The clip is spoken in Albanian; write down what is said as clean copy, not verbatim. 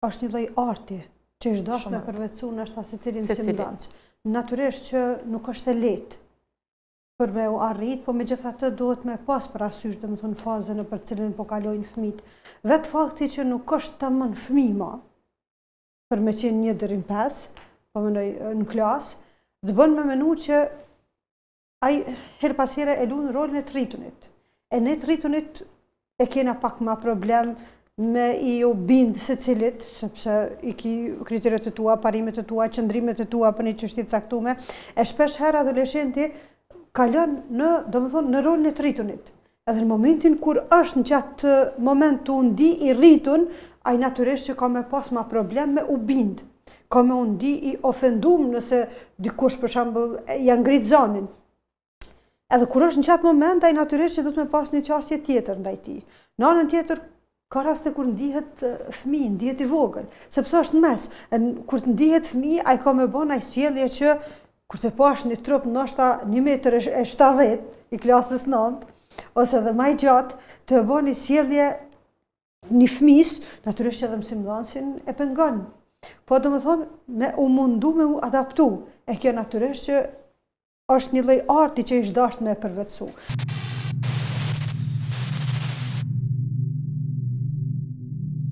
është një lloj arti që është dashur me përvetësu në ashta secilin simdans. Natyrisht që nuk është e lehtë për me u arrit, po megjithatë duhet me pas parasysh domethënë fazën për cilën po kalojnë fëmijët. Vetë fakti që nuk është tamam fëmijë më, për me qenë 1 deri në 5, po mendoj në klasë, të bën me menu që ai her pas here e luan rolin e të rritunit. E ne të rritunit e kena pak ma problem me i u bind secilit, sepse i ki kriteret e tua, parimet e tua, qëndrimet e tua për një çështje të caktuar, e shpesh herë adoleshenti kalon në rolin e të rritunit. Edhe në momentin kur është në qatë moment të undi i rritun, ai natyrisht që ka me pas ma problem me u bind. Ka me undi i ofendum nëse dikush për shembull ja ngrit zonin. Edhe kur është në qatë moment, ai natyrisht që do të me pas një qasje tjetër ndaj tij. Në anën tjetër, ka raste kur ndihet fëmijë, ndihet i vogël, sepse është në mes. Kur të ndihet fëmijë, ai ka me bën ai sjellje që kur të pash një trup ndoshta 1,70 m i klasës 9, ose edhe më i gjatë, të bën një sjellje një fëmijës, natyrisht që edhe mësimdhënësin e pengon. Po domethënë me u mundu me u adaptu. E kjo natyrisht që është një lloj arti që është dashur me përvetësu.